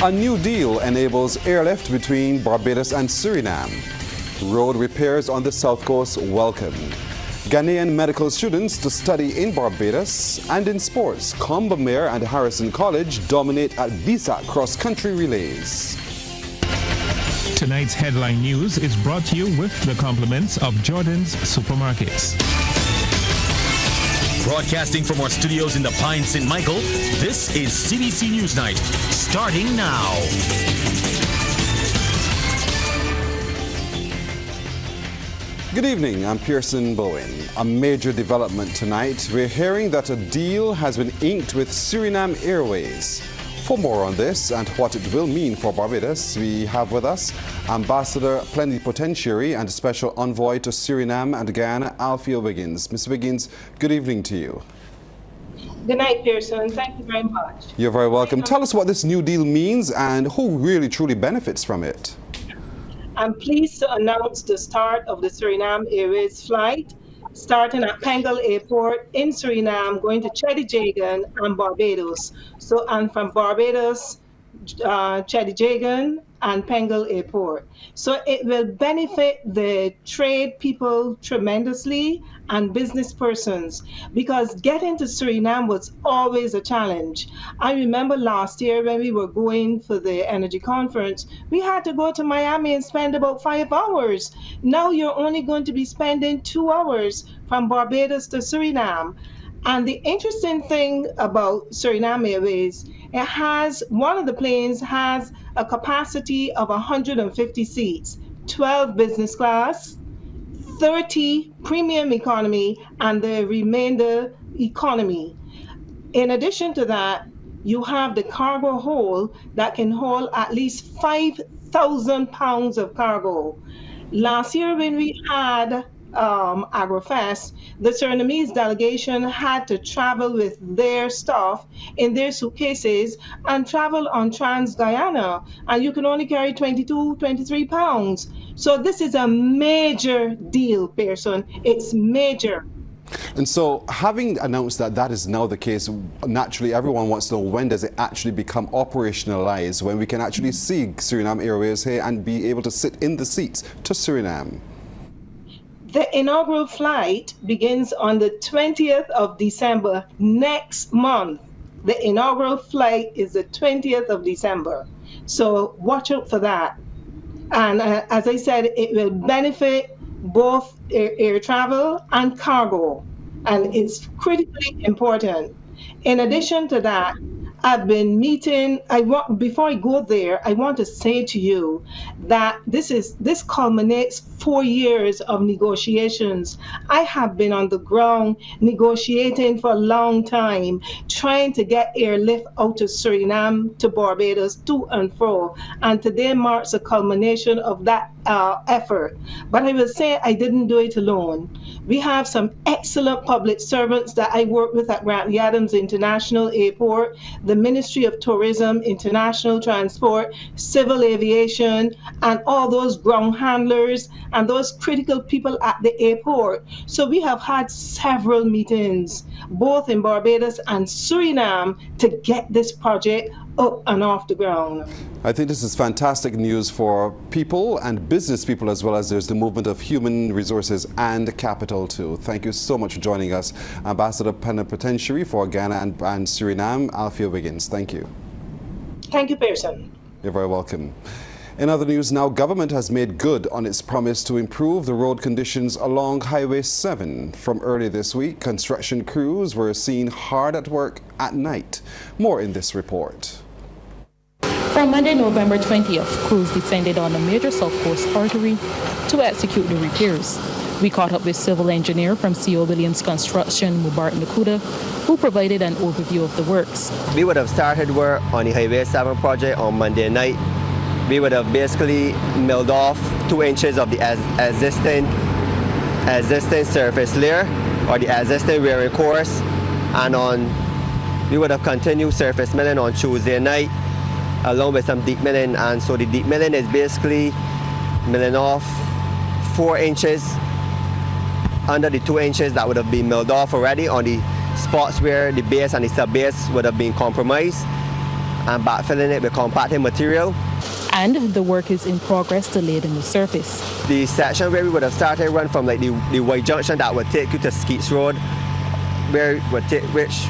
A new deal enables airlift between Barbados and Suriname. Road repairs on the south coast welcomed. Ghanaian medical students to study in Barbados. And in sports, Combermere and Harrison College dominate at BSSAC Cross Country relays. Tonight's headline news is brought to you with the compliments of Jordan's Supermarkets. Broadcasting from our studios in the Pine St. Michael, this is CBC NewsNight, starting now. Good evening, I'm Pearson Bowen. A major development tonight. We're hearing that a deal has been inked with Suriname Airways. For more on this and what it will mean for Barbados, we have with us Ambassador Plenipotentiary and Special Envoy to Suriname and Guyana, Alfia Wiggins. Mr. Wiggins, good evening to you. Good night, Pearson. Thank you very much. You're very welcome. Tell us what this new deal means and who really truly benefits from it. I'm pleased to announce the start of the Suriname Airways flight, starting at Pengal Airport in Suriname, going to Chedijagan and Barbados. And from Barbados, Chedijagan and Pengal Airport. So it will benefit the trade people tremendously and business persons, because getting to Suriname was always a challenge. I remember last year when we were going for the energy conference, we had to go to Miami and spend about 5 hours. Now you're only going to be spending 2 hours from Barbados to Suriname. And the interesting thing about Suriname Airways, one of the planes has a capacity of 150 seats, 12 business class, 30 premium economy, and the remainder economy. In addition to that, you have the cargo hold that can hold at least 5,000 pounds of cargo. Last year when we had AgroFest, the Surinamese delegation had to travel with their staff in their suitcases and travel on Trans-Guyana, and you can only carry 22, 23 pounds. So this is a major deal, Pearson. It's major. And so, having announced that that is now the case, naturally everyone wants to know, when does it actually become operationalized, when we can actually see Suriname Airways here and be able to sit in the seats to Suriname? The inaugural flight begins on the 20th of December next month. The inaugural flight is the 20th of December. So watch out for that. And as I said, it will benefit both air travel and cargo. And it's critically important. In addition to that, I've been meeting, before I go there, I want to say to you that this culminates 4 years of negotiations. I have been on the ground negotiating for a long time, trying to get airlift out of Suriname to Barbados, to and fro. And today marks a culmination of that effort. But I will say I didn't do it alone. We have some excellent public servants that I work with at Grantley Adams International Airport, the Ministry of Tourism, International Transport, Civil Aviation, and all those ground handlers and those critical people at the airport. So we have had several meetings, both in Barbados and Suriname, to get this project up and off the ground. I think this is fantastic news for people and business people, as well as there's the movement of human resources and capital too. Thank you so much for joining us, Ambassador Plenipotentiary for Ghana and Suriname, Alfia Wiggins. Thank you. Thank you, Pearson. You're very welcome. In other news now, government has made good on its promise to improve the road conditions along Highway 7. From early this week, construction crews were seen hard at work at night. More in this report. From Monday, November 20th, crews descended on the major South Coast artery to execute the repairs. We caught up with civil engineer from C.O. Williams Construction, Mubarak Nakuda, who provided an overview of the works. We would have started work on the Highway 7 project on Monday night. We would have basically milled off 2 inches of the existing surface layer, or the existing wearing course, and we would have continued surface milling on Tuesday night, along with some deep milling. And so the deep milling is basically milling off 4 inches under the 2 inches that would have been milled off already on the spots where the base and the sub-base would have been compromised. and backfilling it with compacted material. And the work is in progress to lay the new surface. The section where we would have started run from like the Y junction that would take you to Skeets Road, which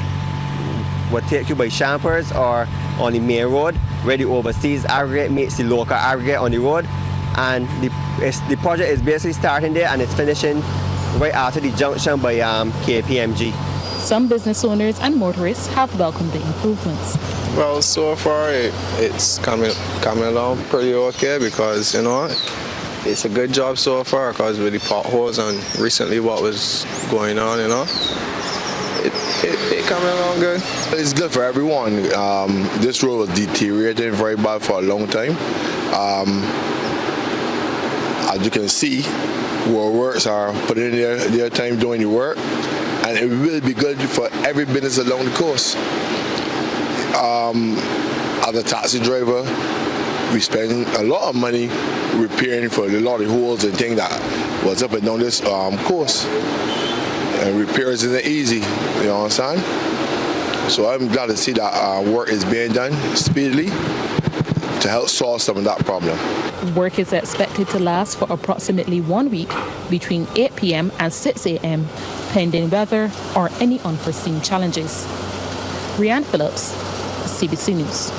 would take you by Champers, or on the main road where the overseas aggregate meets the local aggregate on the road. And the project is basically starting there and it's finishing right after the junction by KPMG. Some business owners and motorists have welcomed the improvements. Well, so far it's coming along pretty okay, because you know it's a good job so far, because with the potholes and recently what was going on, you know, it coming along good. It's good for everyone. This road was deteriorating very bad for a long time. As you can see, where works are putting in their time doing the work, and it will be good for every business along the coast. As a taxi driver, we spend a lot of money repairing for a lot of holes and things that was up and down this coast. And repairs isn't easy, you know what I'm saying? So I'm glad to see that work is being done speedily to help solve some of that problem. Work is expected to last for approximately 1 week between 8 p.m. and 6 a.m., pending weather or any unforeseen challenges. Rianne Phillips, CBC News.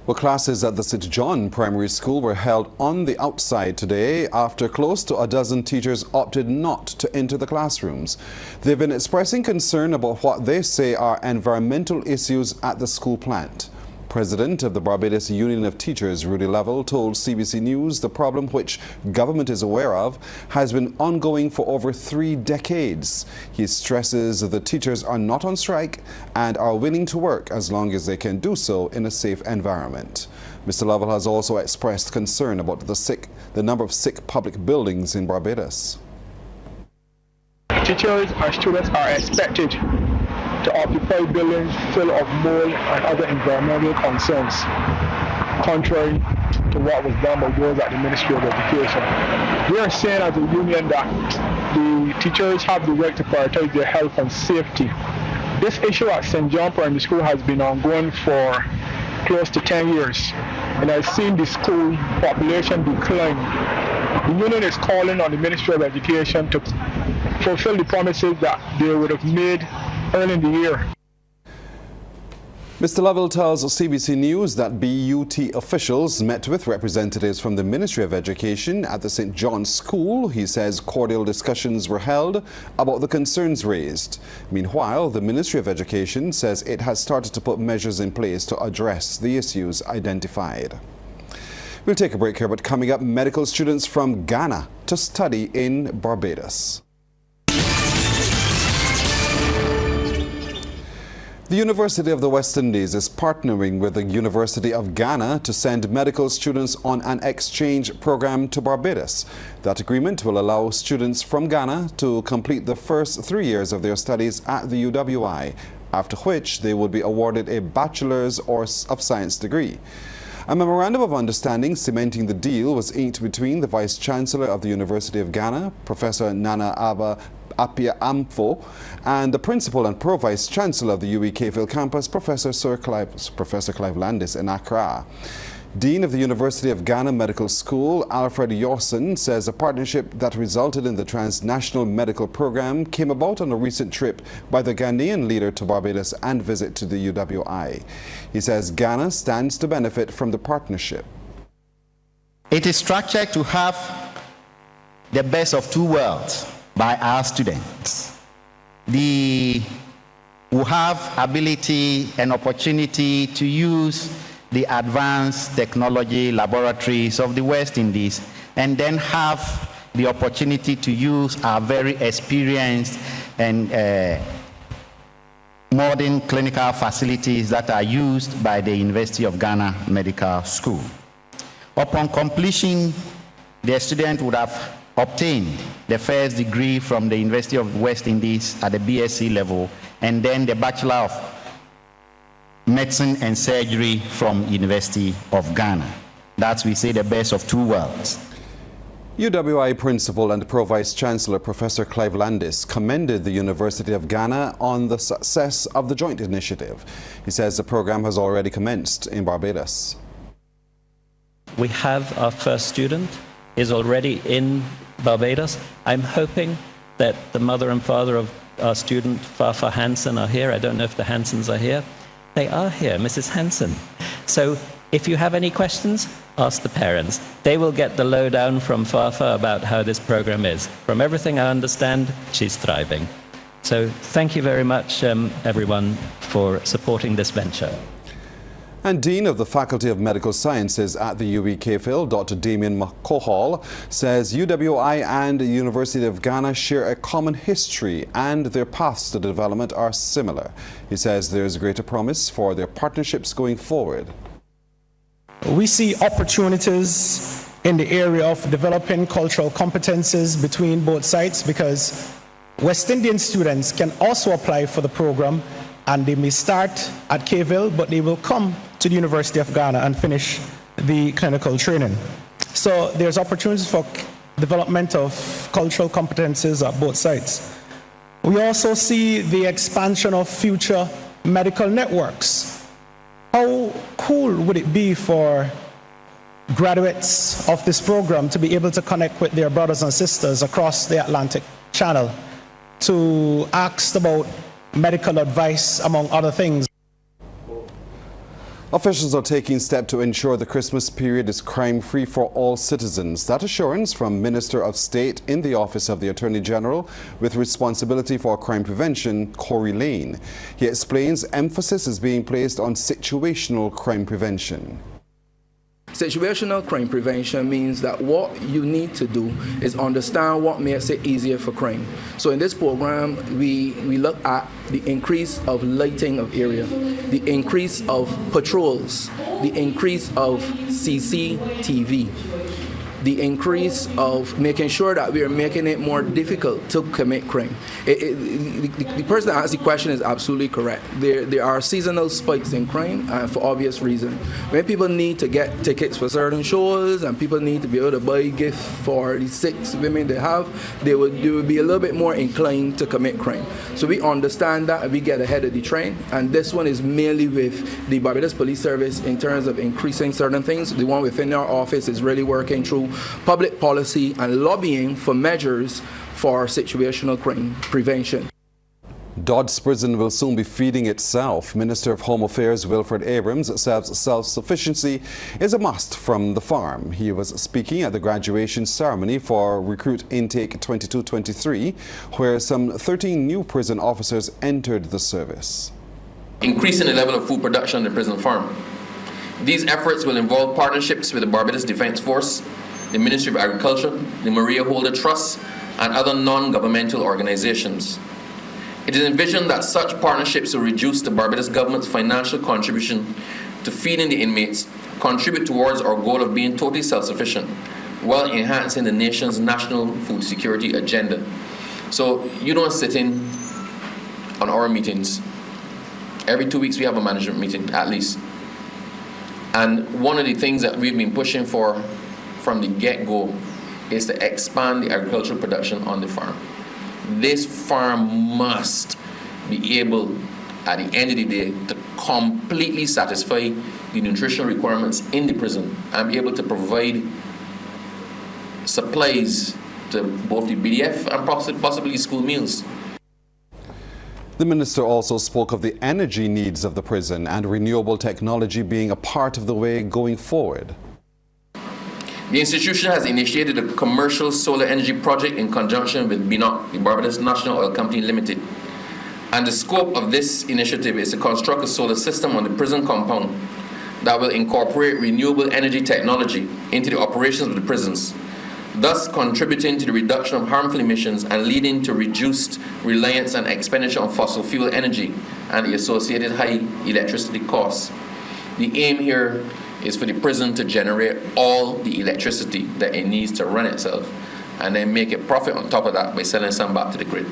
Well, classes at the St. John Primary School were held on the outside today after close to a dozen teachers opted not to enter the classrooms. They've been expressing concern about what they say are environmental issues at the school plant. President of the Barbados Union of Teachers, Rudy Lovell, told CBC News the problem, which government is aware of, has been ongoing for over 3 decades. He stresses the teachers are not on strike and are willing to work as long as they can do so in a safe environment. Mr. Lovell has also expressed concern about the number of sick public buildings in Barbados. Teachers and students are expected to occupy buildings full of mold and other environmental concerns, contrary to what was done by those at the Ministry of Education. We are saying as a union that the teachers have the right to prioritize their health and safety. This issue at St. John Primary School has been ongoing for close to 10 years and has seen the school population decline. The union is calling on the Ministry of Education to fulfill the promises that they would have made early in the year. Mr. Lovell tells CBC News that BUT officials met with representatives from the Ministry of Education at the St. John's School. He says cordial discussions were held about the concerns raised. Meanwhile, the Ministry of Education says it has started to put measures in place to address the issues identified. We'll take a break here, but coming up, medical students from Ghana to study in Barbados. The University of the West Indies is partnering with the University of Ghana to send medical students on an exchange program to Barbados. That agreement will allow students from Ghana to complete the first 3 years of their studies at the UWI, after which they would be awarded a Bachelor's of Science degree. A memorandum of understanding cementing the deal was inked between the Vice Chancellor of the University of Ghana, Professor Nana Apia Amfo, and the Principal and Pro-Vice Chancellor of the UWI Cayville campus, Professor Clive Landis in Accra. Dean of the University of Ghana Medical School, Alfred Yorson, says a partnership that resulted in the transnational medical program came about on a recent trip by the Ghanaian leader to Barbados and visit to the UWI. He says Ghana stands to benefit from the partnership. It is structured to have the best of 2 worlds by our students. They will have ability and opportunity to use the advanced technology laboratories of the West Indies, and then have the opportunity to use our very experienced and modern clinical facilities that are used by the University of Ghana Medical School. Upon completion, the student would have obtained the first degree from the University of West Indies at the BSc level, and then the Bachelor of Medicine and Surgery from University of Ghana. That's, we say, the best of 2 worlds. UWI Principal and Pro-Vice Chancellor Professor Clive Landis commended the University of Ghana on the success of the joint initiative. He says the program has already commenced in Barbados. We have our first student is already in Barbados. I'm hoping that the mother and father of our student, Fafa Hansen, are here. I don't know if the Hansens are here. They are here, Mrs. Hansen. So if you have any questions, ask the parents. They will get the lowdown from Fafa about how this program is. From everything I understand, she's thriving. So thank you very much, everyone, for supporting this venture. And Dean of the Faculty of Medical Sciences at the UWI-KPhil, Dr. Damien McCohol, says UWI and the University of Ghana share a common history and their paths to development are similar. He says there is greater promise for their partnerships going forward. We see opportunities in the area of developing cultural competences between both sides, because West Indian students can also apply for the program, and they may start at KPhil, but they will come to the University of Ghana and finish the clinical training. So there's opportunities for development of cultural competences at both sides. We also see the expansion of future medical networks. How cool would it be for graduates of this program to be able to connect with their brothers and sisters across the Atlantic Channel to ask about medical advice, among other things? Officials are taking steps to ensure the Christmas period is crime-free for all citizens. That assurance from Minister of State in the Office of the Attorney General with responsibility for crime prevention, Corey Lane. He explains emphasis is being placed on situational crime prevention. Situational crime prevention means that what you need to do is understand what makes it easier for crime. So in this program, we look at the increase of lighting of area, the increase of patrols, the increase of CCTV, the increase of making sure that we are making it more difficult to commit crime. The person that asked the question is absolutely correct. There are seasonal spikes in crime for obvious reasons. When people need to get tickets for certain shows and people need to be able to buy gifts for the 6 women they have, they would be a little bit more inclined to commit crime. So we understand that and we get ahead of the train. And this one is mainly with the Barbados Police Service in terms of increasing certain things. The one within our office is really working through public policy and lobbying for measures for situational crime prevention. Dodds Prison will soon be feeding itself. Minister of Home Affairs Wilfred Abrams says self-sufficiency is a must from the farm. He was speaking at the graduation ceremony for Recruit Intake 22-23, where some 13 new prison officers entered the service. Increasing the level of food production on the prison farm. These efforts will involve partnerships with the Barbados Defence Force, the Ministry of Agriculture, the Maria Holder Trust, and other non-governmental organizations. It is envisioned that such partnerships will reduce the Barbados government's financial contribution to feeding the inmates, contribute towards our goal of being totally self-sufficient, while enhancing the nation's national food security agenda. So you don't sit in on our meetings. Every 2 weeks we have a management meeting, at least. And one of the things that we've been pushing for from the get-go is to expand the agricultural production on the farm. This farm must be able, at the end of the day, to completely satisfy the nutritional requirements in the prison and be able to provide supplies to both the BDF and possibly school meals. The minister also spoke of the energy needs of the prison and renewable technology being a part of the way going forward. The institution has initiated a commercial solar energy project in conjunction with BNOC, the Barbados National Oil Company Limited. And the scope of this initiative is to construct a solar system on the prison compound that will incorporate renewable energy technology into the operations of the prisons, thus contributing to the reduction of harmful emissions and leading to reduced reliance and expenditure on fossil fuel energy and the associated high electricity costs. The aim here is for the prison to generate all the electricity that it needs to run itself and then make a profit on top of that by selling some back to the grid.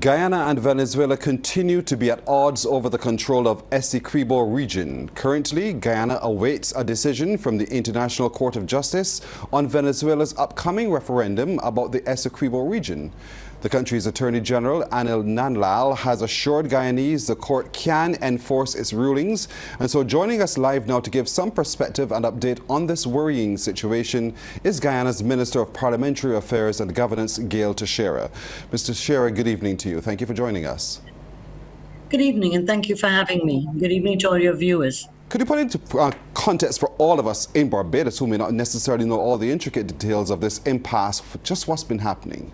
Guyana and Venezuela continue to be at odds over the control of Essequibo region. Currently, Guyana awaits a decision from the International Court of Justice on Venezuela's upcoming referendum about the Essequibo region. The country's Attorney General, Anil Nanlal, has assured Guyanese the court can enforce its rulings. And so joining us live now to give some perspective and update on this worrying situation is Guyana's Minister of Parliamentary Affairs and Governance, Gail Teixeira. Mr. Teixeira, good evening to you. Thank you for joining us. Good evening, and thank you for having me. Good evening to all your viewers. Could you put into context for all of us in Barbados who may not necessarily know all the intricate details of this impasse, just what's been happening?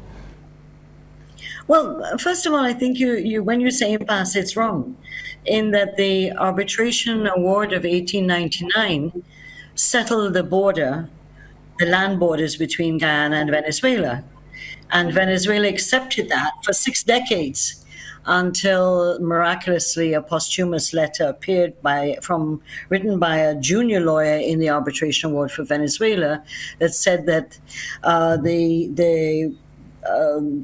Well, first of all, I think when you say impasse, it's wrong, in that the arbitration award of 1899 settled the land borders between Guyana and Venezuela. And Venezuela accepted that for 6 decades until miraculously a posthumous letter appeared written by a junior lawyer in the arbitration award for Venezuela that said that the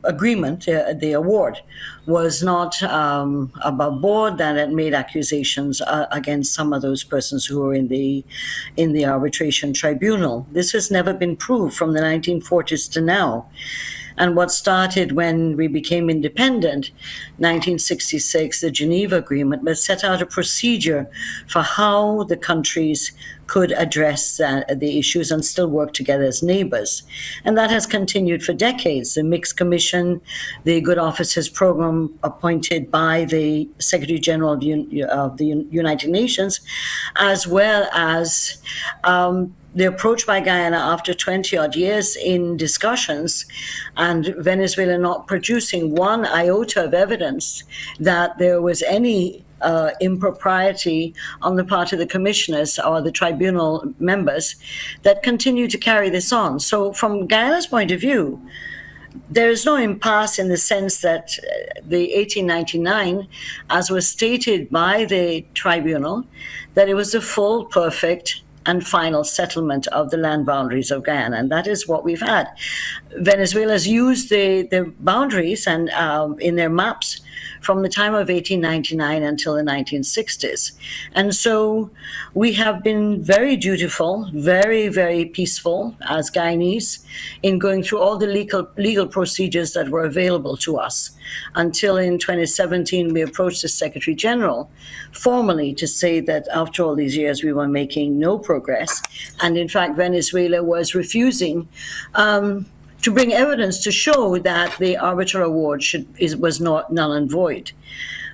agreement, the award, was not above board, that it made accusations against some of those persons who were in the arbitration tribunal. This has never been proved from the 1940s to now. And what started when we became independent, 1966, the Geneva Agreement, but set out a procedure for how the countries could address the issues and still work together as neighbors. And that has continued for decades. The Mixed Commission, the Good Offices Program appointed by the Secretary General of the United Nations, as well as the approach by Guyana after 20-odd years in discussions and Venezuela not producing one iota of evidence that there was any impropriety on the part of the commissioners or the tribunal members that continue to carry this on. So from Guyana's point of view, there is no impasse in the sense that the 1899, as was stated by the tribunal, that it was a full, perfect, and final settlement of the land boundaries of Guyana. And that is what we've had. Venezuela has used the boundaries and in their maps from the time of 1899 until the 1960s. And so we have been very dutiful, very, very peaceful as Guyanese in going through all the legal procedures that were available to us until in 2017 we approached the Secretary General formally to say that after all these years we were making no progress. And in fact, Venezuela was refusing to bring evidence to show that the arbitral award was not null and void.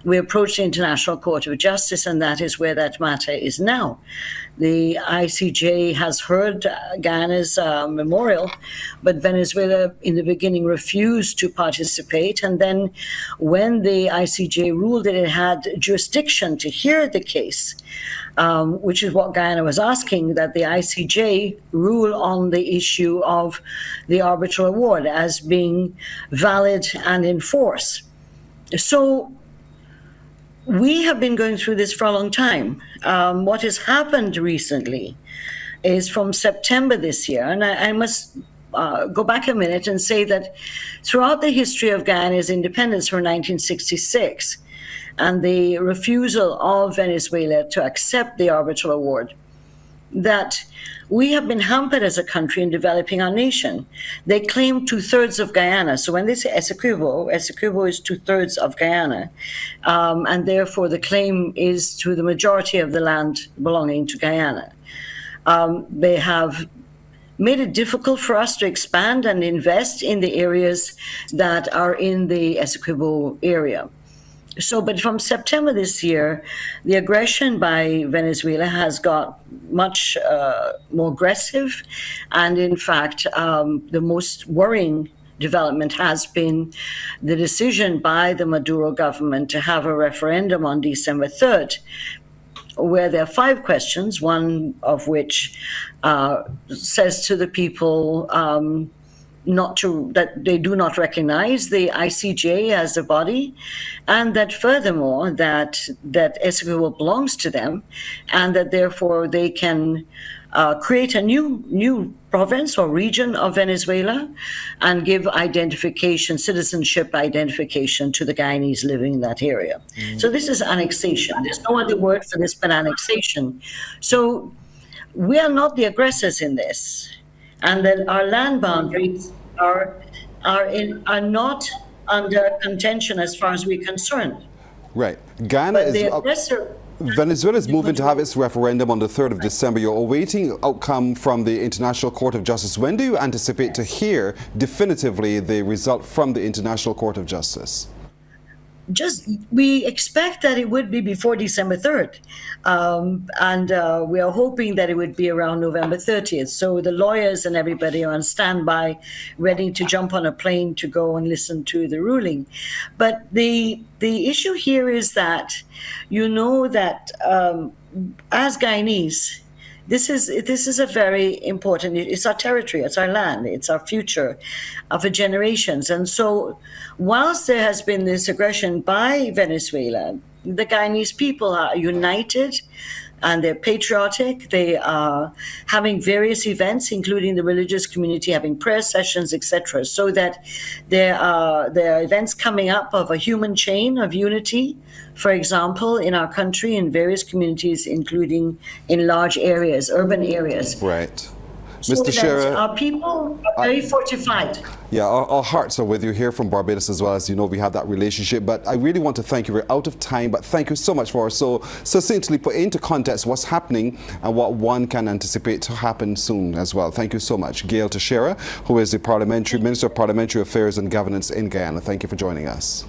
We approached the International Court of Justice, and that is where that matter is now. The ICJ has heard Guyana's memorial, but Venezuela in the beginning refused to participate. And then when the ICJ ruled that it had jurisdiction to hear the case, which is what Guyana was asking, that the ICJ rule on the issue of the arbitral award as being valid and in force. So we have been going through this for a long time. What has happened recently is from September this year, and I must go back a minute and say that throughout the history of Guyana's independence from 1966, and the refusal of Venezuela to accept the arbitral award, that we have been hampered as a country in developing our nation. They claim 2/3 of Guyana. So when they say Essequibo is 2/3 of Guyana. And therefore the claim is to the majority of the land belonging to Guyana. They have made it difficult for us to expand and invest in the areas that are in the Essequibo area. So, but from September this year, the aggression by Venezuela has got much more aggressive. And in fact, the most worrying development has been the decision by the Maduro government to have a referendum on December 3rd, where there are 5 questions, one of which says to the people that they do not recognize the ICJ as a body, and that furthermore that Essequibo belongs to them, and that therefore they can create a new province or region of Venezuela and give citizenship identification to the Guyanese living in that area. So this is annexation. There's no other word for this but annexation. So we are not the aggressors in this, and that our land boundaries are not under contention as far as we're concerned. Right. Ghana But is the aggressor. Venezuela is moving to have its referendum on the 3rd of December. You're awaiting outcome from the International Court of Justice. When do you anticipate to hear definitively the result from the International Court of Justice? We expect that it would be before December 3rd. And we are hoping that it would be around November 30th. So the lawyers and everybody are on standby, ready to jump on a plane to go and listen to the ruling. But the issue here is that, that as Guyanese, this is a very important, it's our territory, it's our land, it's our future for generations. And so whilst there has been this aggression by Venezuela, the Guyanese people are united and they're patriotic. They are having various events, including the religious community having prayer sessions, etc., so that there are events coming up of a human chain of unity, for example, in our country, in various communities, including in large areas, urban areas. Right. So Mr. Shearer, our people are very fortified. Yeah, our hearts are with you here from Barbados as well. As you know, we have that relationship. But I really want to thank you. We're out of time, but thank you so much for so succinctly put into context what's happening and what one can anticipate to happen soon as well. Thank you so much. Gail Teixeira, who is the Minister of Parliamentary Affairs and Governance in Guyana. Thank you for joining us.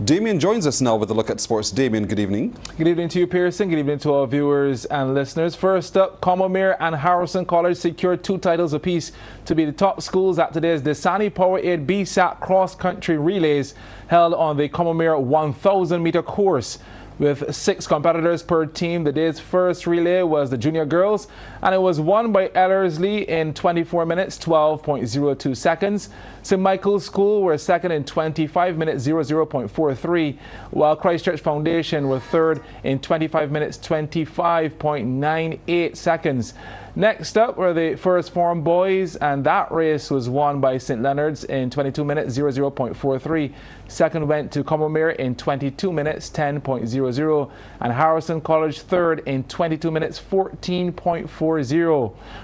Damien joins us now with a look at sports. Damien, good evening. Good evening to you, Pearson. Good evening to our viewers and listeners. First up, Combermere and Harrison College secured 2 titles apiece to be the top schools at today's Dasani Powerade BSSAC Cross Country Relays held on the Combermere 1,000-meter course. With 6 competitors per team, the day's first relay was the junior girls, and it was won by Ellerslie in 24 minutes, 12.02 seconds. St. Michael's School were second in 25 minutes, 00.43, while Christchurch Foundation were third in 25 minutes, 25.98 seconds. Next up were the first form boys, and that race was won by St. Leonard's in 22 minutes, 00.43. Second went to Combermere in 22 minutes, 10.00, and Harrison College third in 22 minutes, 14.40.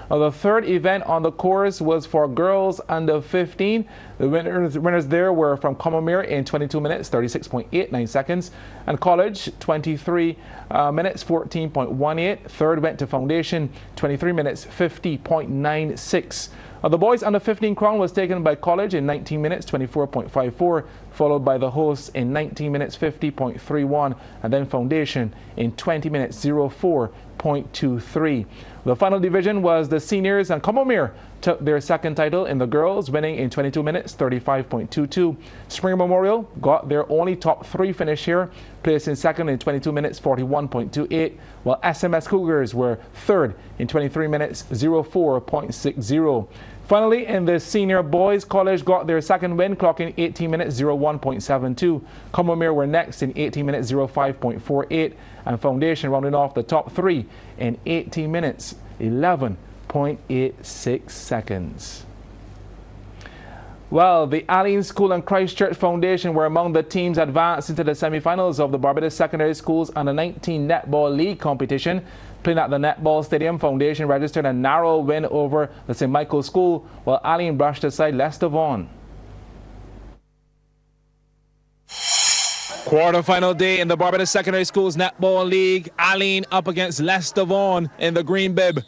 Now, the third event on the course was for girls under 15. The winners there were from Combermere in 22 minutes, 36.89 seconds, and College 23 minutes, 14.18. Third went to Foundation, 23 minutes, 50.96. The boys under 15 crown was taken by College in 19 minutes, 24.54, followed by the hosts in 19 minutes, 50.31, and then Foundation in 20 minutes, 04.23. The final division was the seniors, and Combermere took their second title in the girls, winning in 22 minutes, 35.22. Spring Memorial got their only top 3 finish here, placing second in 22 minutes, 41.28, while SMS Cougars were third in 23 minutes, 04.60. Finally, in the senior boys, College got their second win, clocking 18 minutes, 01.72. Combermere were next in 18 minutes, 05.48, and Foundation rounding off the top 3 in 18 minutes, 11.86 seconds. Well, the Allen School and Christchurch Foundation were among the teams advanced into the semi-finals of the Barbados Secondary Schools Under-19 Netball League competition. Playing at the Netball Stadium, Foundation registered a narrow win over the St. Michael's School, while Allen brushed aside Leicester Vaughan. Quarter-final day in the Barbados Secondary Schools Netball League. Allen up against Leicester Vaughan in the green bib.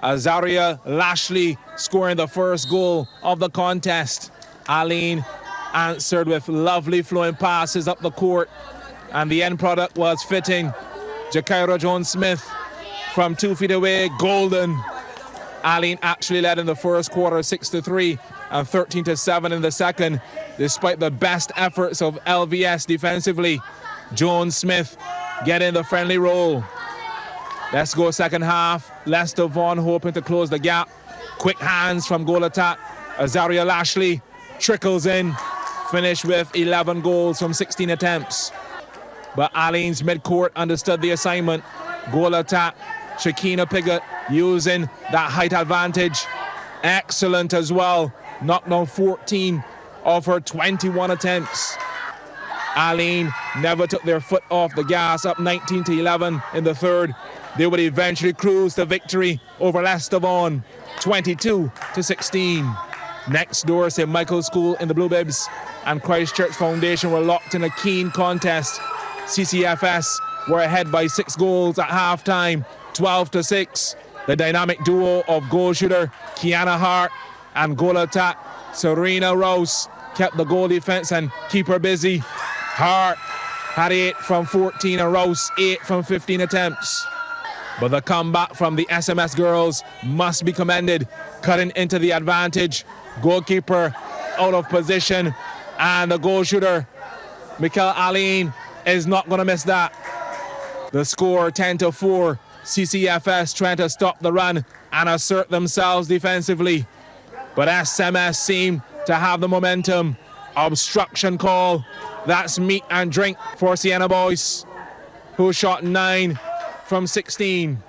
Azaria Lashley scoring the first goal of the contest. Allen answered with lovely flowing passes up the court, and the end product was fitting. Jakaira Jones-Smith from 2 feet away, golden. Allen actually led in the first quarter 6-3 and 13-7 in the second, despite the best efforts of LVS defensively. Jones-Smith getting the friendly roll. Let's go second half. Leicester Vaughan hoping to close the gap. Quick hands from goal attack. Azaria Lashley trickles in. Finished with 11 goals from 16 attempts. but Aleen's midcourt understood the assignment. Goal attack, Shakina Piggott using that height advantage. Excellent as well. Knocked down 14 of her 21 attempts. Aleen never took their foot off the gas, up 19-11 in the third. They would eventually cruise to victory over Leicester Vaughan, 22-16. Next door, St. Michael's School in the Blue Bibs and Christchurch Foundation were locked in a keen contest. CCFS were ahead by 6 goals at halftime, 12-6. The dynamic duo of goal shooter Kiana Hart and goal attack Serena Rouse kept the goal defense and keeper busy. Hart had 8 from 14 and Rouse 8 from 15 attempts. But the comeback from the SMS girls must be commended, cutting into the advantage. Goalkeeper out of position, and the goal shooter, Mikel Aleen, is not going to miss that. The score 10-4. CCFS trying to stop the run and assert themselves defensively. But SMS seem to have the momentum. Obstruction call. That's meat and drink for Sienna Boyce, who shot 9 from 16.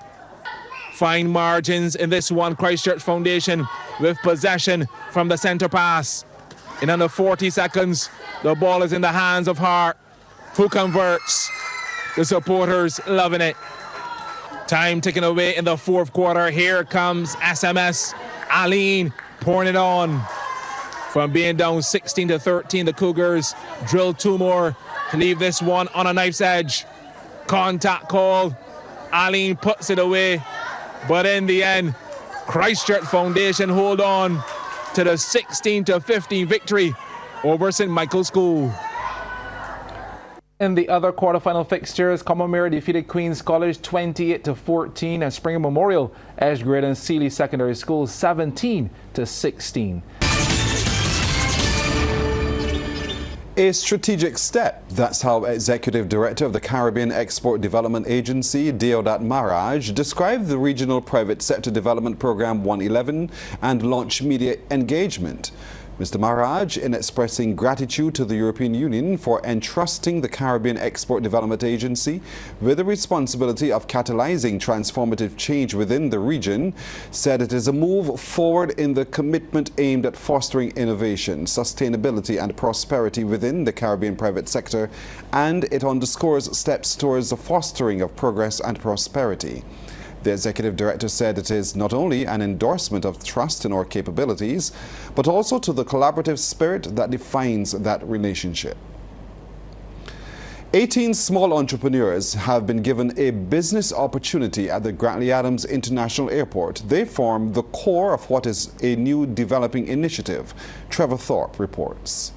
Fine margins in this one. Christchurch Foundation with possession from the centre pass. In under 40 seconds, the ball is in the hands of Hart, who converts. The supporters loving it. Time ticking away in the fourth quarter. Here comes SMS. Aleen pouring it on. From being down 16-13, the Cougars drilled 2 more to leave this one on a knife's edge. Contact call. Aleen puts it away. But in the end, Christchurch Foundation hold on to the 16-15 victory over St. Michael's School. In the other quarterfinal fixtures, Combermere defeated Queen's College 28-14 and Springer Memorial edged Graydon Sealy Secondary School 17-16. A strategic step. That's how Executive Director of the Caribbean Export Development Agency, Deodat Maharaj, described the Regional Private Sector Development Program 111 and launch media engagement. Mr. Maharaj, in expressing gratitude to the European Union for entrusting the Caribbean Export Development Agency with the responsibility of catalyzing transformative change within the region, said it is a move forward in the commitment aimed at fostering innovation, sustainability and prosperity within the Caribbean private sector, and it underscores steps towards the fostering of progress and prosperity. The executive director said it is not only an endorsement of trust in our capabilities, but also to the collaborative spirit that defines that relationship. 18 small entrepreneurs have been given a business opportunity at the Grantley Adams International Airport. They form the core of what is a new developing initiative. Trevor Thorpe reports.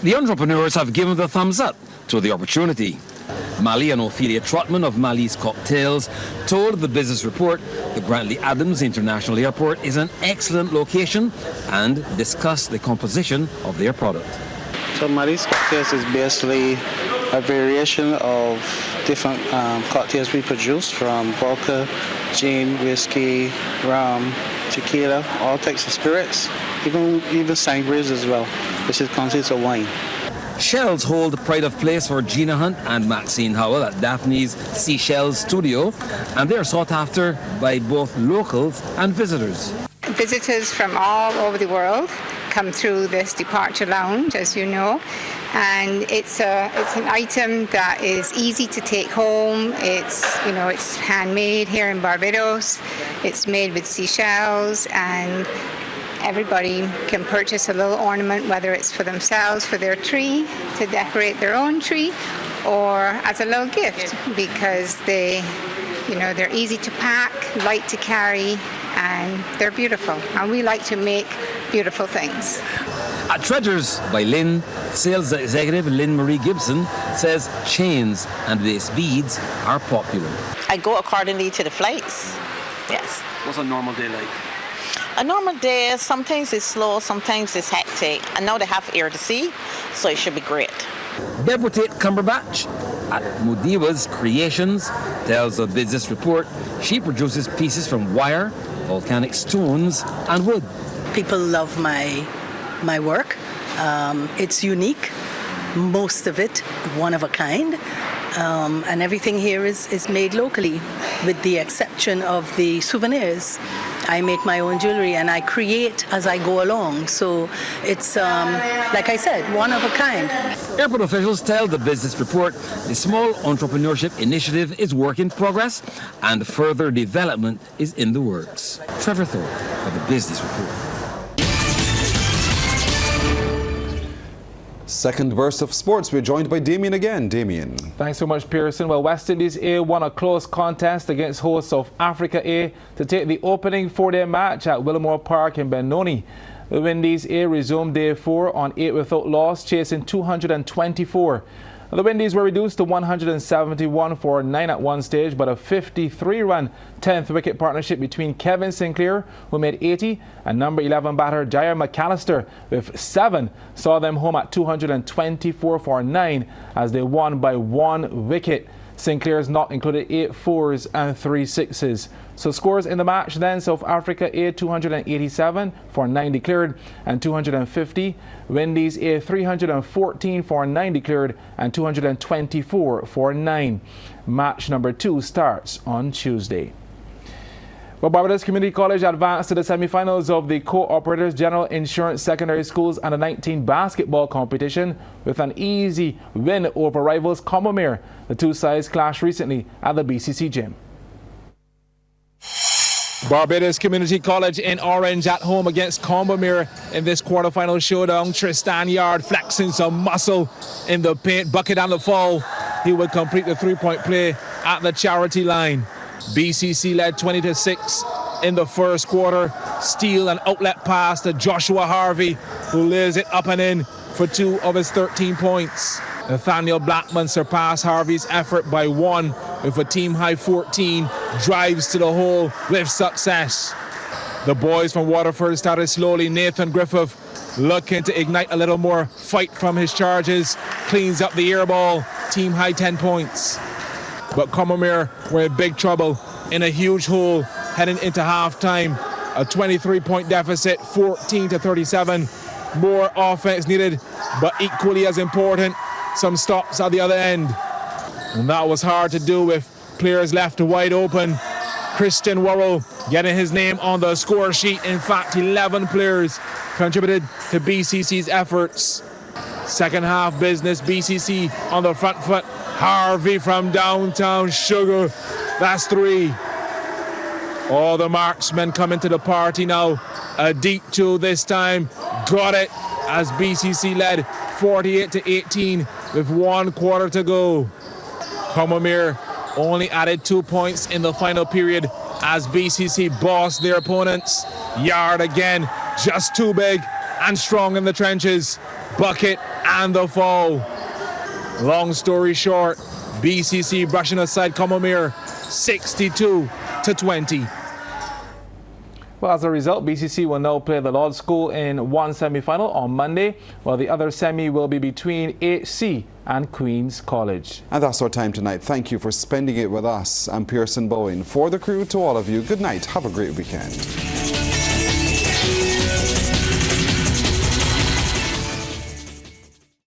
The entrepreneurs have given the thumbs up to the opportunity. Mali and Ophelia Trotman of Mali's Cocktails told the Business Report the Grantley Adams International Airport is an excellent location and discussed the composition of their product. So Mali's Cocktails is basically a variation of different cocktails we produce, from vodka, gin, whiskey, rum, tequila, all types of spirits, even sangrias as well, which consists of wine. Shells hold the pride of place for Gina Hunt and Maxine Howell at Daphne's Seashells Studio, and they are sought after by both locals and visitors. Visitors from all over the world come through this departure lounge, as you know, and it's an item that is easy to take home. It's handmade here in Barbados. It's made with seashells, and everybody can purchase a little ornament, whether it's for themselves, for their tree, to decorate their own tree, or as a little gift, because they're easy to pack, light to carry, and they're beautiful. And we like to make beautiful things. At Treasures by Lynn, sales executive Lynn Marie Gibson says chains and lace beads are popular. I go accordingly to the flights, yes. What's a normal day like? A normal day, sometimes it's slow, sometimes it's hectic. I know they have air to sea, so it should be great. Deborah Cumberbatch at Mudiwa's Creations tells the Business Report she produces pieces from wire, volcanic stones and wood. People love my work. It's unique. most of it one of a kind. And everything here is made locally, with the exception of the souvenirs. I make my own jewelry and I create as I go along. So it's, like I said, one of a kind. Airport officials tell the business report the small entrepreneurship initiative is work in progress and further development is in the works. Trevor Thorpe for the business report. Second burst of sports. We're joined by Damien again. Damien. Thanks so much, Pearson. Well, West Indies A won a close contest against host South Africa A to take the opening four-day match at Willamore Park in Benoni. The Windies A resumed day 4 on 8 without loss, chasing 224. The Windies were reduced to 171 for 9 at one stage, but a 53-run 10th wicket partnership between Kevin Sinclair, who made 80, and number 11 batter Jair McAllister with 7 saw them home at 224 for 9 as they won by 1 wicket. Sinclair's knock included 8 fours and 3 sixes. So scores in the match then: South Africa A 287 for 9 declared and 250. Windies A 314 for 9 declared and 224 for 9. Match number 2 starts on Tuesday. Well, Barbados Community College advanced to the semi-finals of the Co-operators General Insurance Secondary Schools Under-19 basketball competition with an easy win over rivals Combermere. The two sides clashed recently at the BCC gym. Barbados Community College in orange at home against Combermere in this quarterfinal showdown. Tristan Yard flexing some muscle in the paint, bucket and the fall. He would complete the three-point play at the charity line. BCC led 20-6 in the first quarter. Steal and outlet pass to Joshua Harvey, who lays it up and in for 2 of his 13 points. Nathaniel Blackman surpassed Harvey's effort by 1 with a team-high 14, drives to the hole with success. The boys from Waterford started slowly. Nathan Griffith looking to ignite a little more fight from his charges, cleans up the air ball, team-high 10 points. But Combermere were in big trouble, in a huge hole heading into halftime. A 23-point deficit, 14-37. More offense needed, but equally as important, some stops at the other end. And that was hard to do with players left wide open. Christian Worrell getting his name on the score sheet. In fact, 11 players contributed to BCC's efforts. Second half business, BCC on the front foot. Harvey from downtown, Sugar, that's 3. All the marksmen coming to the party now. A deep 2 this time, got it as BCC led 48-18 with 1 quarter to go. Combermere only added 2 points in the final period as BCC bossed their opponents. Yard again, just too big and strong in the trenches. Bucket and the fall. Long story short, BCC brushing aside Combermere 62-20. Well, as a result, BCC will now play the Lord's School in one semi-final on Monday, while the other semi will be between HC and Queen's College. And that's our time tonight. Thank you for spending it with us. I'm Pearson Bowen. For the crew, to all of you, good night. Have a great weekend.